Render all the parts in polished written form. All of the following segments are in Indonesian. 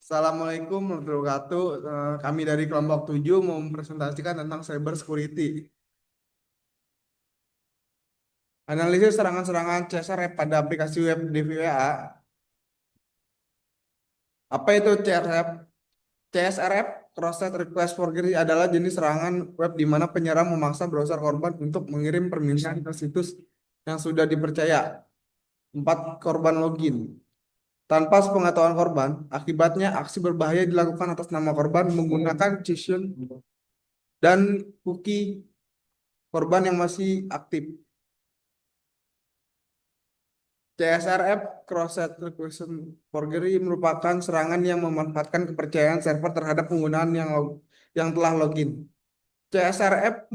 Assalamualaikum warahmatullahi wabarakatuh. Kami dari kelompok 7 mau mempresentasikan tentang cyber security. Analisis serangan-serangan CSRF pada aplikasi web DVWA. Apa itu CSRF? CSRF, Cross-Site Request Forgery, adalah jenis serangan web di mana penyerang memaksa browser korban untuk mengirim permintaan ke situs yang sudah dipercaya. 4. Korban login. Tanpa sepengetahuan korban, akibatnya aksi berbahaya dilakukan atas nama korban menggunakan session dan cookie korban yang masih aktif. CSRF, Cross-Site Request Forgery, merupakan serangan yang memanfaatkan kepercayaan server terhadap penggunaan yang telah login. CSRF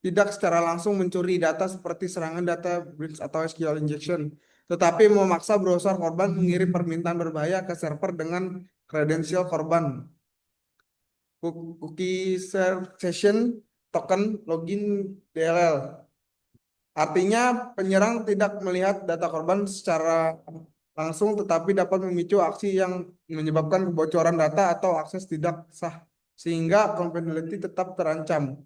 tidak secara langsung mencuri data seperti serangan data breach atau SQL injection, tetapi memaksa browser korban mengirim permintaan berbahaya ke server dengan kredensial korban. Cookie session token login DLL. Artinya penyerang tidak melihat data korban secara langsung tetapi dapat memicu aksi yang menyebabkan kebocoran data atau akses tidak sah sehingga confidentiality tetap terancam.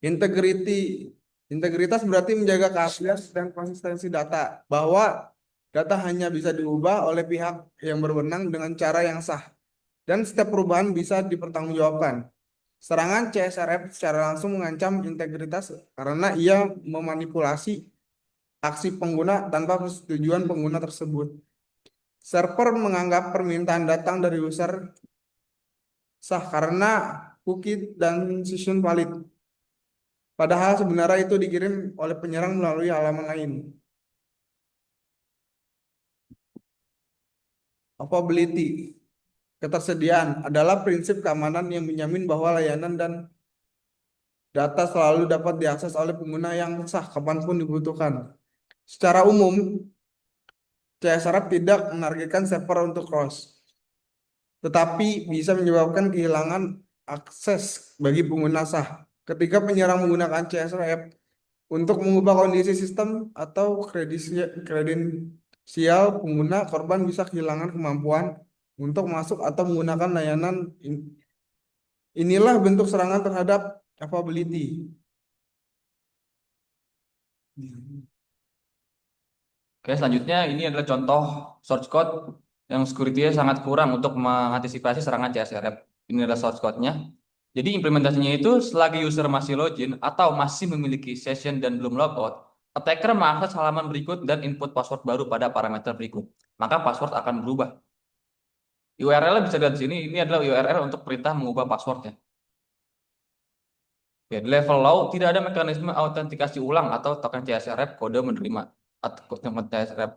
Integrity. Integritas berarti menjaga keaslian dan konsistensi data, bahwa data hanya bisa diubah oleh pihak yang berwenang dengan cara yang sah, dan setiap perubahan bisa dipertanggungjawabkan. Serangan CSRF secara langsung mengancam integritas karena ia memanipulasi aksi pengguna tanpa persetujuan pengguna tersebut. Server menganggap permintaan datang dari user sah karena cookie dan session valid. Padahal sebenarnya itu dikirim oleh penyerang melalui halaman lain. Availability, ketersediaan, adalah prinsip keamanan yang menjamin bahwa layanan dan data selalu dapat diakses oleh pengguna yang sah kapanpun dibutuhkan. Secara umum, CSRF tidak menargetkan server untuk cross, tetapi bisa menyebabkan kehilangan akses bagi pengguna sah. Ketika penyerang menggunakan CSRF untuk mengubah kondisi sistem atau kredensial pengguna, korban bisa kehilangan kemampuan untuk masuk atau menggunakan layanan. Inilah bentuk serangan terhadap availability. Oke, selanjutnya ini adalah contoh source code yang security-nya sangat kurang untuk mengantisipasi serangan CSRF. Ini adalah source code-nya. Jadi implementasinya itu selagi user masih login atau masih memiliki session dan belum logout, attacker mengakses halaman berikut dan input password baru pada parameter berikut. Maka password akan berubah. URL bisa dilihat di sini, ini adalah URL untuk perintah mengubah passwordnya. Ya, di level low tidak ada mekanisme autentikasi ulang atau token CSRF kode menerima atau token CSRF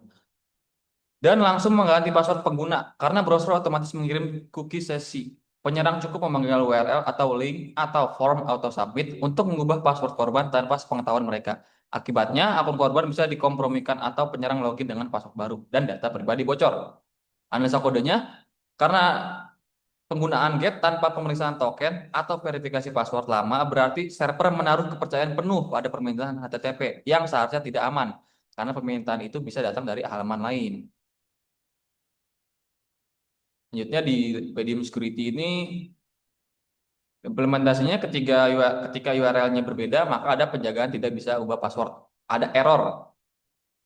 dan langsung mengganti password pengguna karena browser otomatis mengirim cookie sesi. Penyerang cukup memanggil URL atau link atau form auto submit untuk mengubah password korban tanpa sepengetahuan mereka. Akibatnya, akun korban bisa dikompromikan atau penyerang login dengan password baru dan data pribadi bocor. Analisa kodenya, karena penggunaan GET tanpa pemeriksaan token atau verifikasi password lama berarti server menaruh kepercayaan penuh pada permintaan HTTP yang seharusnya tidak aman karena permintaan itu bisa datang dari halaman lain. Selanjutnya di PDM Security ini implementasinya ketika URL-nya berbeda maka ada penjagaan tidak bisa ubah password. Ada error.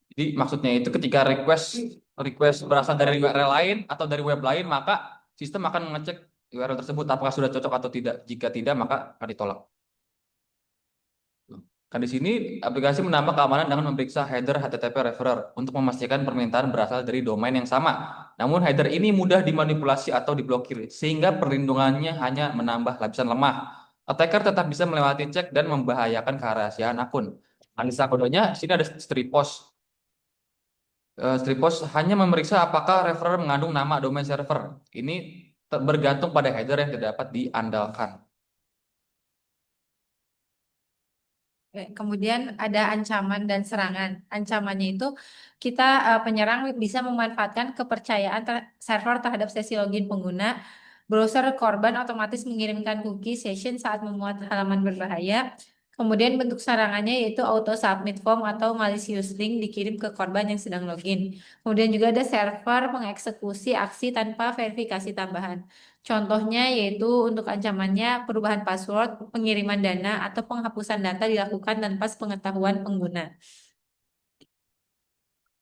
Jadi maksudnya itu ketika request berasal dari URL lain atau dari web lain maka sistem akan mengecek URL tersebut apakah sudah cocok atau tidak. Jika tidak maka akan ditolak. Kan di sini aplikasi menambah keamanan dengan memeriksa header HTTP referrer untuk memastikan permintaan berasal dari domain yang sama. Namun header ini mudah dimanipulasi atau diblokir sehingga perlindungannya hanya menambah lapisan lemah. Attacker tetap bisa melewati cek dan membahayakan kerahasiaan akun. Analisa kodenya di sini ada stripos. Stripos hanya memeriksa apakah referrer mengandung nama domain server. Ini bergantung pada header yang tidak dapat diandalkan. Kemudian ada ancaman dan serangan. Ancamannya itu kita penyerang bisa memanfaatkan kepercayaan server terhadap sesi login pengguna. Browser korban otomatis mengirimkan cookie session saat memuat halaman berbahaya. Kemudian bentuk serangannya yaitu auto submit form atau malicious link dikirim ke korban yang sedang login. Kemudian juga ada server mengeksekusi aksi tanpa verifikasi tambahan. Contohnya yaitu untuk ancamannya perubahan password, pengiriman dana, atau penghapusan data dilakukan tanpa sepengetahuan pengguna.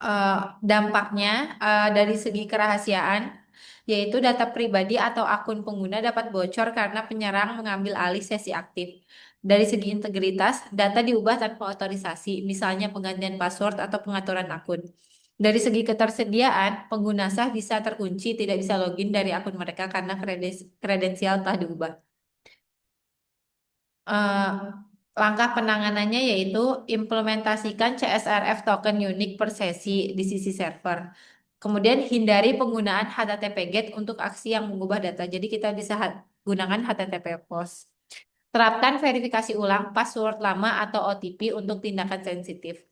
eh, Dampaknya dari segi kerahasiaan, yaitu data pribadi atau akun pengguna dapat bocor karena penyerang mengambil alih sesi aktif. Dari segi integritas, data diubah tanpa otorisasi, misalnya penggantian password atau pengaturan akun. Dari segi ketersediaan, pengguna sah bisa terkunci, tidak bisa login dari akun mereka karena kredensial telah diubah. eh, Langkah penanganannya yaitu implementasikan CSRF token unik per sesi di sisi server. Kemudian hindari penggunaan HTTP GET untuk aksi yang mengubah data. Jadi kita bisa gunakan HTTP POST. Terapkan verifikasi ulang password lama atau OTP untuk tindakan sensitif.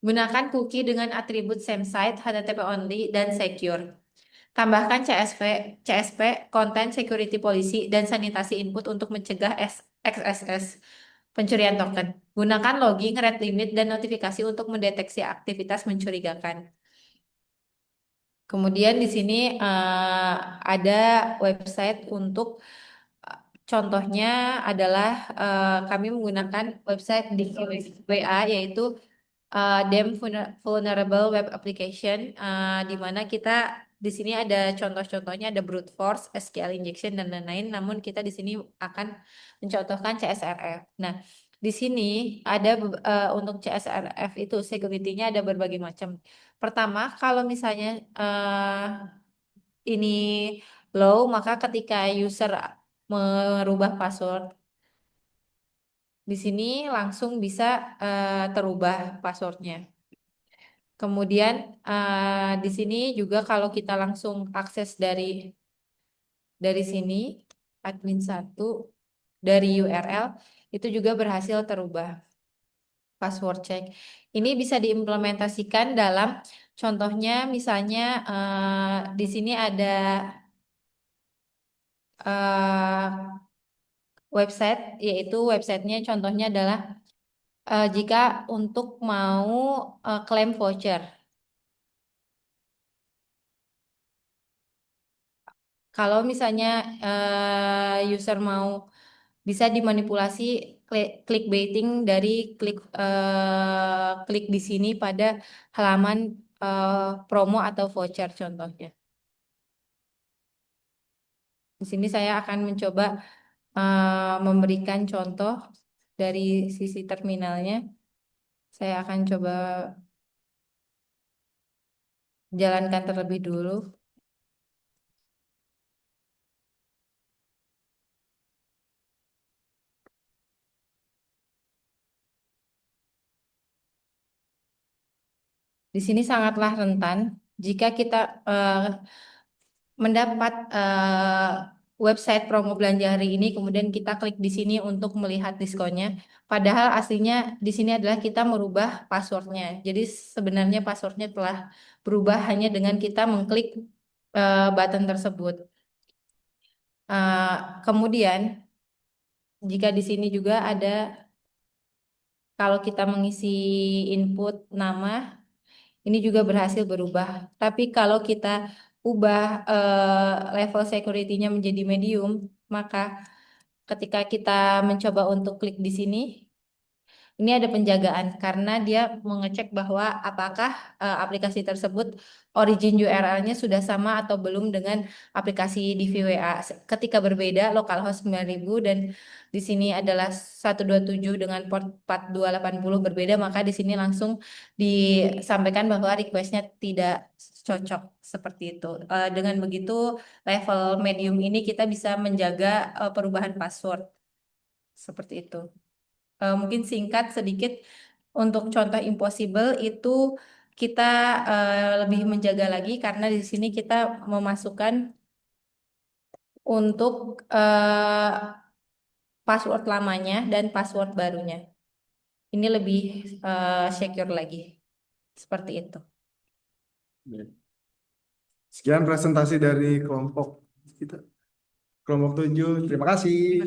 Gunakan cookie dengan atribut same site, HTTP only, dan secure. Tambahkan CSP, Content Security Policy, dan sanitasi input untuk mencegah XSS, pencurian token. Gunakan logging, rate limit, dan notifikasi untuk mendeteksi aktivitas mencurigakan. Kemudian di sini ada website untuk contohnya adalah kami menggunakan website di WA yaitu DEM Vulnerable Web Application, di mana kita di sini ada contoh-contohnya, ada brute force, SQL injection, dan lain-lain. Namun kita di sini akan mencontohkan CSRF. Nah, di sini ada untuk CSRF itu security-nya ada berbagai macam. Pertama, kalau misalnya ini low, maka ketika user merubah password di sini langsung bisa terubah passwordnya. Kemudian di sini juga kalau kita langsung akses dari sini admin 1 dari URL itu juga berhasil terubah password check. Ini bisa diimplementasikan dalam contohnya misalnya di sini ada website yaitu websitenya contohnya adalah jika untuk mau klaim voucher. Kalau misalnya user mau bisa dimanipulasi clickbaiting dari klik di sini pada halaman promo atau voucher contohnya. Di sini saya akan mencoba memberikan contoh dari sisi terminalnya. Saya akan coba jalankan terlebih dulu. Di sini sangatlah rentan jika kita mendapat website promo belanja hari ini, kemudian kita klik di sini untuk melihat diskonnya. Padahal aslinya di sini adalah kita merubah passwordnya. Jadi sebenarnya passwordnya telah berubah hanya dengan kita mengklik button tersebut. Kemudian jika di sini juga ada kalau kita mengisi input nama, ini juga berhasil berubah. Tapi kalau kita ubah level security-nya menjadi medium, maka ketika kita mencoba untuk klik di sini, ini ada penjagaan karena dia mengecek bahwa apakah aplikasi tersebut origin URL-nya sudah sama atau belum dengan aplikasi di VWA. Ketika berbeda, localhost 9000 dan di sini adalah 127 dengan port 4280 berbeda, maka di sini langsung disampaikan bahwa request-nya tidak cocok seperti itu. Dengan begitu, level medium ini kita bisa menjaga perubahan password seperti itu. Mungkin singkat sedikit untuk contoh impossible itu kita lebih menjaga lagi karena di sini kita memasukkan untuk password lamanya dan password barunya. Ini lebih secure lagi. Seperti itu. Sekian presentasi dari kelompok kita. Kelompok 7. Terima kasih.